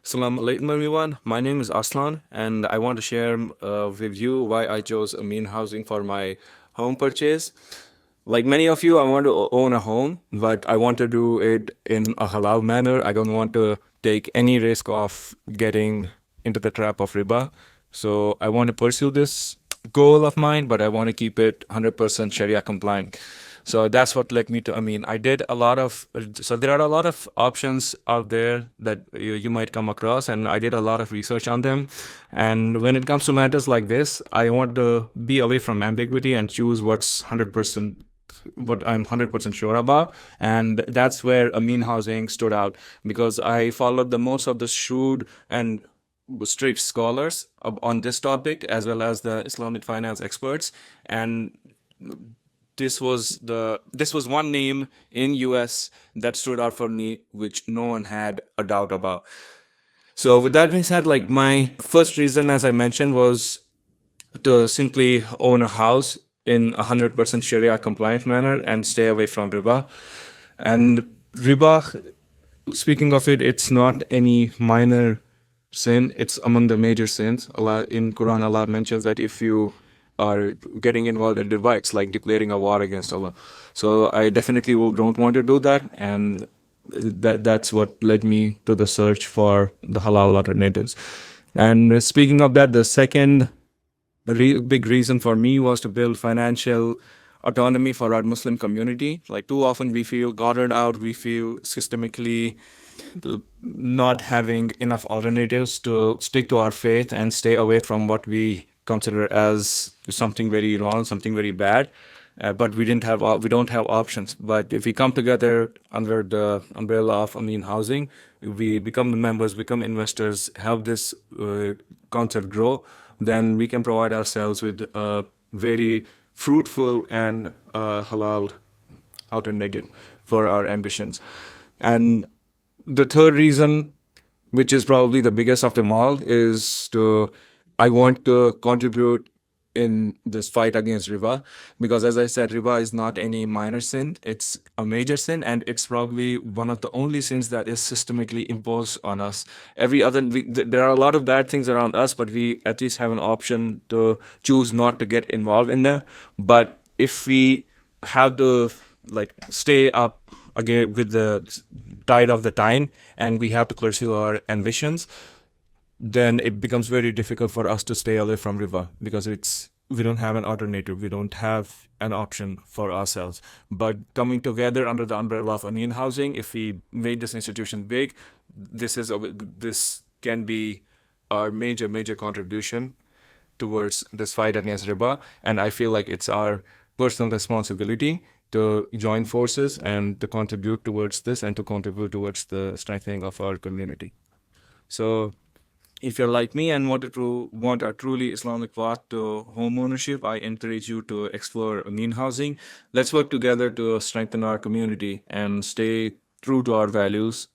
Assalamu alaikum everyone. My name is Arsalan and I want to share with you why I chose Ameen Housing for my home purchase. Like many of you, I want to own a home, but I want to do it in a halal manner. I don't want to take any risk of getting into the trap of riba. So I want to pursue this goal of mine, but I want to keep it 100% Sharia compliant. So that's what led me to Amin. I did a lot of, so there are a lot of options out there that you might come across, and I did a lot of research on them. And when it comes to matters like this, I want to be away from ambiguity and choose what's 100% what I'm 100% sure about. And that's where Amin Housing stood out because I followed the most of the shrewd and strict scholars on this topic as well as the Islamic finance experts. And this was one name in US that stood out for me, which no one had a doubt about. So with that being said, like my first reason, as I mentioned, was to simply own a house in 100% Sharia compliant manner and stay away from riba. And riba, speaking of it, it's not any minor sin. It's among the major sins. Allah in Quran, Allah mentions that if you are getting involved in riba, it's like declaring a war against Allah. So I definitely don't want to do that, and that's what led me to the search for the halal alternatives. And speaking of that, the second big reason for me was to build financial autonomy for our Muslim community. Like too often we feel guarded out, we feel systemically not having enough alternatives to stick to our faith and stay away from what we consider as something very wrong, something very bad. But we don't have options. But if we come together under the umbrella of Ameen Housing, we become the members, become investors, help this concept grow, then we can provide ourselves with a very fruitful and halal alternative for our ambitions. And the third reason, which is probably the biggest of them all, is to I want to contribute in this fight against riba because, as I said, riba is not any minor sin. It's a major sin, and it's probably one of the only sins that is systemically imposed on us. There are a lot of bad things around us, but we at least have an option to choose not to get involved in there. But if we have to like stay up again with the tide of the time and we have to pursue our ambitions, then it becomes very difficult for us to stay away from riba because we don't have an alternative, we don't have an option for ourselves. But coming together under the umbrella of Ameen Housing, if we made this institution big, this can be our major contribution towards this fight against riba. And I feel like it's our personal responsibility to join forces and to contribute towards this and to contribute towards the strengthening of our community. So if you're like me and want a truly Islamic path to home ownership, I encourage you to explore Ameen Housing. Let's work together to strengthen our community and stay true to our values